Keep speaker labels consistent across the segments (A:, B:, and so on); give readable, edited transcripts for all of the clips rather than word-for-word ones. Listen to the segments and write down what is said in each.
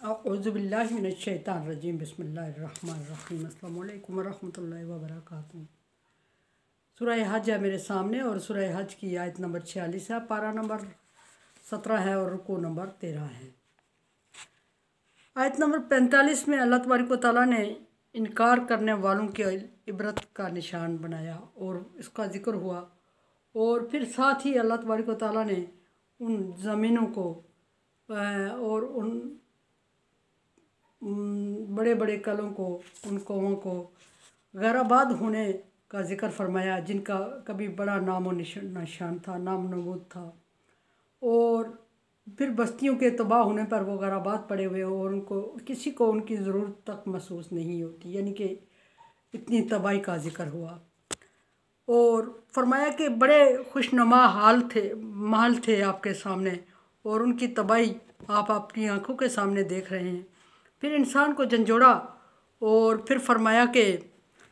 A: औज़ुबिल्लाहि मिनश्शैतानिर्रजीम बिस्मिल्लाहिर्रहमानिर्रहीम अस्सलामु अलैकुम वरहमतुल्लाहि वबरकातुहू। सूरह हज है मेरे सामने और सूरह हज की आयत नंबर 46 है, पारा नंबर 17 है और रुकू नंबर 13 है। आयत नंबर 45 में अल्लाह तबारक व तआला ने इनकार करने वालों की इबरत का निशान बनाया और इसका ज़िक्र हुआ। और फिर साथ ही अल्लाह तबारक व तआला ने उन ज़मीनों को और उन बड़े बड़े कलों को, उन कौमों को गैराबाद होने का ज़िक्र फरमाया जिनका कभी बड़ा नामो निशान था, नाम नमूद था। और फिर बस्तियों के तबाह होने पर वो गैराबाद पड़े हुए और उनको किसी को उनकी ज़रूरत तक महसूस नहीं होती, यानी कि इतनी तबाही का ज़िक्र हुआ। और फरमाया कि बड़े खुशनुमा महल थे आपके सामने और उनकी तबाही आप अपनी आँखों के सामने देख रहे हैं। फिर इंसान को झंझोड़ा और फिर फरमाया कि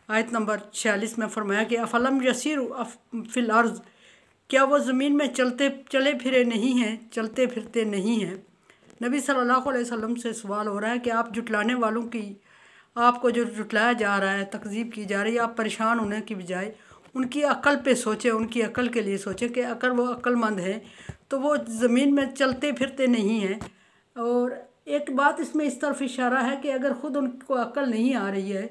A: आयत नंबर 46 में फरमाया कि अफलम यसीरु फिल अर्ज़, क्या वो ज़मीन में चले फिरते नहीं हैं। नबी सल्लल्लाहु अलैहि वसल्लम से सवाल हो रहा है कि आप जुटलाने वालों की, आपको जो जुटलाया जा रहा है, तकज़ीब की जा रही है, आप परेशान होने की बजाय उनकी अक्ल पे सोचें, उनकी अक्ल के लिए सोचें कि अगर वो अक्लमंद हैं तो वो ज़मीन में चलते फिरते नहीं हैं। और एक बात इसमें इस तरफ इशारा है कि अगर ख़ुद उनको अक्ल नहीं आ रही है,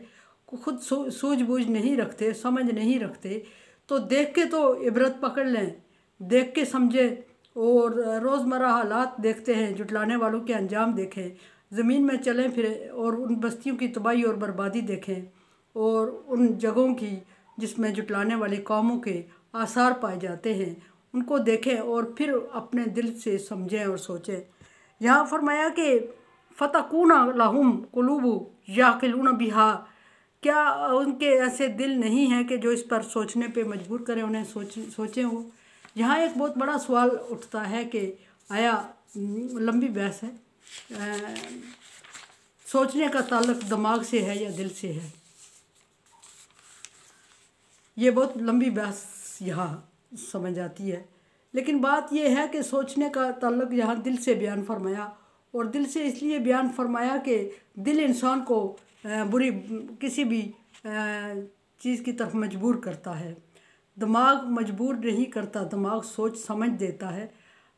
A: खुद सूझबूझ नहीं रखते, समझ नहीं रखते, तो देख के तो इबरत पकड़ लें, देख के समझें। और रोज़मर्रा हालात देखते हैं, जुटलाने वालों के अंजाम देखें, ज़मीन में चलें फिरें और उन बस्तियों की तबाही और बर्बादी देखें और उन जगहों की जिसमें जुटलाने वाली कौमों के आसार पाए जाते हैं उनको देखें और फिर अपने दिल से समझें और सोचें। यहाँ फरमाया कि फ़तकूना लहुम कुलूबु याक़िलूना बिहा, क्या उनके ऐसे दिल नहीं हैं कि जो इस पर सोचने पे मजबूर करें, उन्हें सोचें वो। यहाँ एक बहुत बड़ा सवाल उठता है कि आया लंबी बहस है, सोचने का ताल्लुक़ दिमाग से है या दिल से है। ये बहुत लंबी बहस यहाँ समझ आती है, लेकिन बात यह है कि सोचने का ताल्लुक़ यहाँ दिल से बयान फरमाया। और दिल से इसलिए बयान फरमाया कि दिल इंसान को किसी भी चीज़ की तरफ मजबूर करता है। दिमाग मजबूर नहीं करता, दिमाग सोच समझ देता है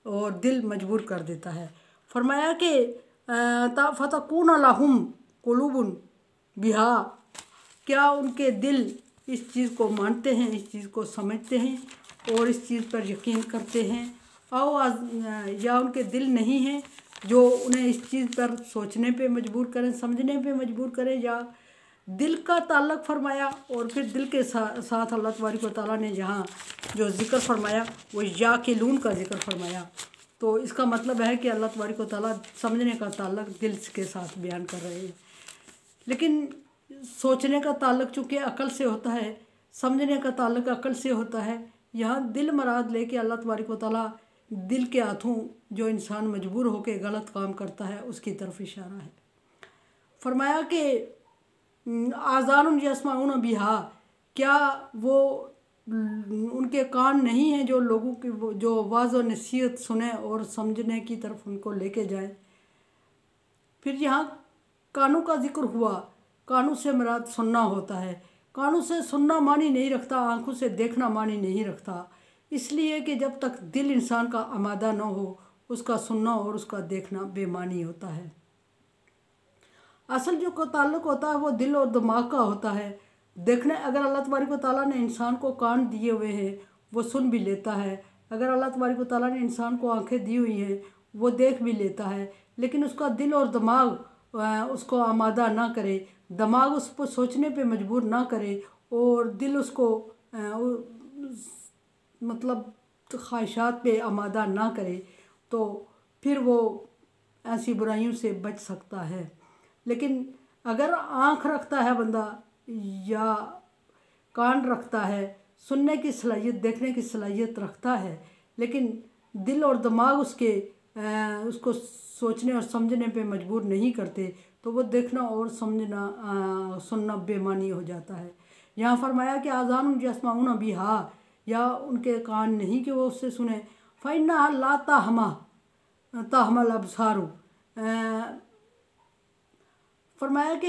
A: और दिल मजबूर कर देता है। फरमाया कि फ़तकून लहुम कुलूबुन बिहा, क्या उनके दिल इस चीज़ को मानते हैं, इस चीज़ को समझते हैं और इस चीज़ पर यकीन करते हैं, या उनके दिल नहीं हैं जो उन्हें इस चीज़ पर सोचने पे मजबूर करें, समझने पे मजबूर करें। या दिल का ताल्लुक़ फरमाया और फिर दिल के साथ अल्लाह तबारक व तआला ने यहाँ जो ज़िक्र फरमाया वो याक़िलून का ज़िक्र फरमाया। तो इसका मतलब है कि अल्लाह तबारक व तआला समझने का ताल्लुक़ दिल के साथ बयान कर रहे हैं। लेकिन सोचने का ताल्लुक़ चूँकि अक़ल से होता है, समझने का ताल्लुक़ अक़ल से होता है, यहाँ दिल मराद लेके अल्लाह तबारक व तआला दिल के हाथों जो इंसान मजबूर होकर गलत काम करता है उसकी तरफ इशारा है। फरमाया कि आज़ानुन यस्माऊन बिहा, क्या वो उनके कान नहीं हैं जो लोगों की जो वाज़ व नसीहत सुने और समझने की तरफ उनको लेके जाएं। फिर यहाँ कानों का ज़िक्र हुआ। कानों से मुराद सुनना होता है। कानों से सुनना मानी नहीं रखता, आँखों से देखना मानी नहीं रखता, इसलिए कि जब तक दिल इंसान का आमादा न हो उसका सुनना और उसका देखना बेमानी होता है। असल जो का ताल्लुक़ होता है वो दिल और दिमाग का होता है। देखने, अगर अल्लाह तबारक व तआला ने इंसान को कान दिए हुए हैं वो सुन भी लेता है, अगर अल्लाह तबारक व तआला ने इंसान को आँखें दी हुई हैं वो देख भी लेता है, लेकिन उसका दिल और दिमाग उसको आमादा ना करे, दिमाग उस पर सोचने पे मजबूर ना करे और दिल उसको मतलब ख्वाहिशात पे आमादा ना करे, तो फिर वो ऐसी बुराइयों से बच सकता है। लेकिन अगर आँख रखता है बंदा या कान रखता है, सुनने की सलाहियत, देखने की सलाहियत रखता है, लेकिन दिल और दिमाग उसको सोचने और समझने पे मजबूर नहीं करते, तो वो देखना और समझना सुनना बेमानी हो जाता है। यहाँ फरमाया कि आज़ानुन यस्माऊन बिहा, या उनके कान नहीं कि वो उससे सुने। फ़इन्नहा ला ताहमल अब्सारु, फरमाया कि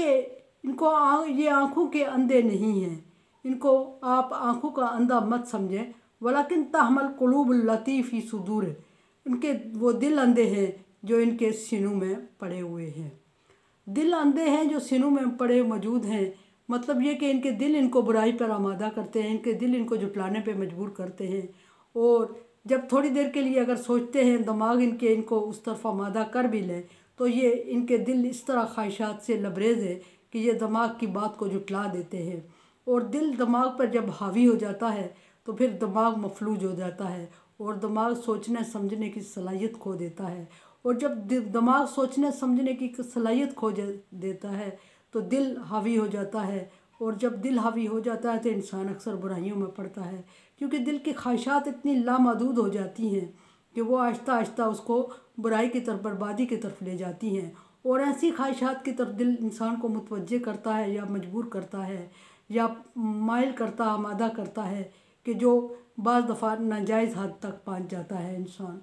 A: ये आँखों के अंधे नहीं हैं, इनको आप आँखों का अंधा मत समझें। वलाकिन तहमल कुलूब लतीफ़ी सुदूर, इनके वो दिल अंधे हैं जो इनके सीनों में पड़े हुए हैं। दिल अंधे हैं जो सीनों में पड़े मौजूद हैं, मतलब ये कि इनके दिल इनको बुराई पर आमादा करते हैं, इनके दिल इनको जुटलाने पे मजबूर करते हैं। और जब थोड़ी देर के लिए अगर सोचते हैं, दिमाग इनको उस तरफ आमादा कर भी लें, तो ये इनके दिल इस तरह ख्वाहिशात से लबरेज़ है कि ये दिमाग की बात को जुटला देते हैं। और दिल दिमाग पर जब हावी हो जाता है तो फिर दिमाग मफलूज हो जाता है और दिमाग सोचने समझने की सलाहियत खो देता है। और जब दिमाग सोचने समझने की सलाहियत खो देता है तो दिल हावी हो जाता है। और जब दिल हावी हो जाता है तो इंसान अक्सर बुराइयों में पड़ता है, क्योंकि दिल की ख्वाहिशात इतनी लामहदूद हो जाती हैं कि वो आहिस्ता आहिस्ता उसको बुराई की तरफ, बर्बादी की तरफ ले जाती हैं। और ऐसी ख्वाहिशात की तरफ दिल इंसान को मुतवज्जे करता है या मजबूर करता है या माइल करता, आमादा करता है कि जो बाज़ दफ़ा नाजायज़ हद तक पहुँच जाता है इंसान।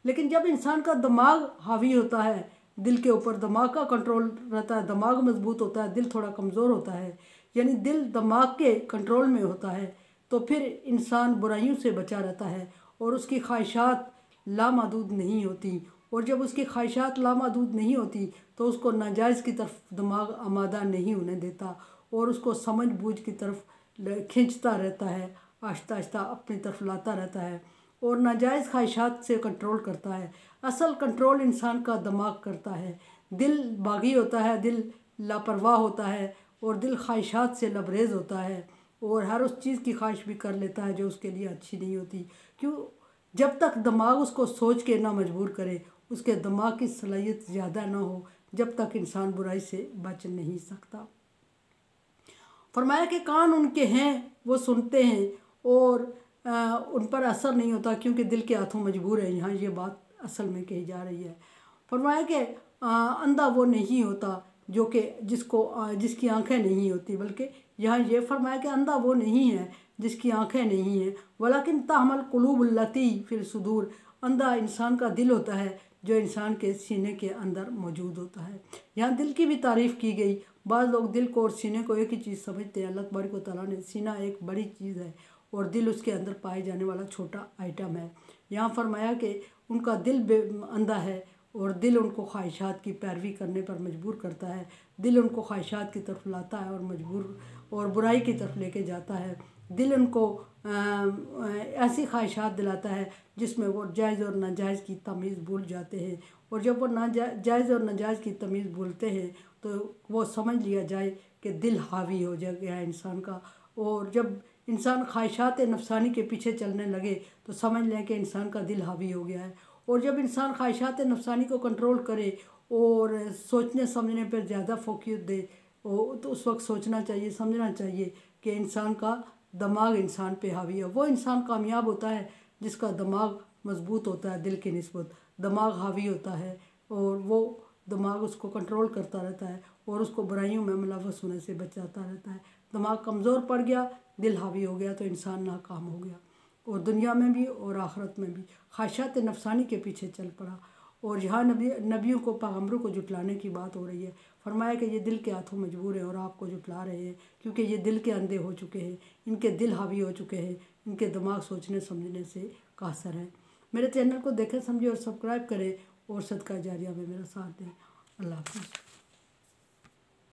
A: लेकिन जब इंसान का दिमाग हावी होता है, दिल के ऊपर दिमाग का कंट्रोल रहता है, दिमाग मजबूत होता है, दिल थोड़ा कमज़ोर होता है, यानी दिल दिमाग के कंट्रोल में होता है, तो फिर इंसान बुराइयों से बचा रहता है और उसकी ख्वाहिशात लामहदूद नहीं होती। और जब उसकी ख्वाहिशात लामहदूद नहीं होती तो उसको नाजायज़ की तरफ दिमाग आमादा नहीं होने देता और उसको समझ बूझ की तरफ खींचता रहता है, आहिस्ता आहिस्ता अपनी तरफ लाता रहता है और नाजायज़ ख्वाहिशात से कंट्रोल करता है। असल कंट्रोल इंसान का दिमाग करता है। दिल बागी होता है, दिल लापरवाह होता है और दिल ख्वाहिशात से लबरेज़ होता है और हर उस चीज़ की ख्वाहिश भी कर लेता है जो उसके लिए अच्छी नहीं होती। क्यों? जब तक दिमाग उसको सोच के ना मजबूर करे, उसके दिमाग की सलाहियत ज़्यादा ना हो, जब तक इंसान बुराई से बच नहीं सकता। फरमाया कि कान उनके हैं वो सुनते हैं और उन पर असर नहीं होता क्योंकि दिल के हाथों मजबूर है। यहाँ ये बात असल में कही जा रही है। फरमाया कि अंधा वो नहीं होता जो कि जिसकी आंखें नहीं होती, बल्कि यहाँ ये फरमाया कि अंधा वो नहीं है जिसकी आंखें नहीं हैं, वलाकिन ताहमल कुलूब लती फिर सुदूर, अंधा इंसान का दिल होता है जो इंसान के सीने के अंदर मौजूद होता है। यहाँ दिल की भी तारीफ़ की गई। बाज़ लोग दिल को और सीने को एक ही चीज़ समझते हैं। अल्लाह तबारक व तआला ने सीना एक बड़ी चीज़ है और दिल उसके अंदर पाए जाने वाला छोटा आइटम है। यहाँ फरमाया कि उनका दिल अंधा है और दिल उनको ख्वाहिशात की पैरवी करने पर मजबूर करता है, दिल उनको ख्वाहिशात की तरफ लाता है और मजबूर और बुराई की तरफ लेके जाता है। दिल उनको ऐसी ख्वाहिशात दिलाता है जिसमें वो जायज़ और नाजायज़ की तमीज़ भूल जाते हैं। और जब वो जायज़ और नाजायज़ की तमीज़ भूलते हैं तो वो समझ लिया जाए कि दिल हावी हो गया है इंसान का। और जब इंसान ख्वाहिशात नफसानी के पीछे चलने लगे तो समझ लें कि इंसान का दिल हावी हो गया है। और जब इंसान ख्वाहिशात नफसानी को कंट्रोल करे और सोचने समझने पर ज़्यादा फोकस दे तो उस वक्त सोचना चाहिए, समझना चाहिए कि इंसान का दिमाग इंसान पे हावी है। वो इंसान कामयाब होता है जिसका दिमाग मजबूत होता है, दिल की निस्बत दिमाग हावी होता है और वो दिमाग उसको कंट्रोल करता रहता है और उसको बुराइयों में मुलव्वस होने से बचाता रहता है। दिमाग कमज़ोर पड़ गया, दिल हावी हो गया तो इंसान नाकाम हो गया और दुनिया में भी और आखिरत में भी। ख्वाहिशात नफसानी के पीछे चल पड़ा और यहाँ नबियों को, पैगम्बरों को जुटलाने की बात हो रही है। फरमाया कि ये दिल के हाथों मजबूर है और आपको जुटला रहे हैं क्योंकि ये दिल के अंधे हो चुके हैं, इनके दिल हावी हो चुके हैं, इनके दिमाग सोचने समझने से कासर है। मेरे चैनल को देखें, समझे और सब्सक्राइब करें और सदका जारिया में मेरा साथ दें। अल्लाह हाफ़िज़।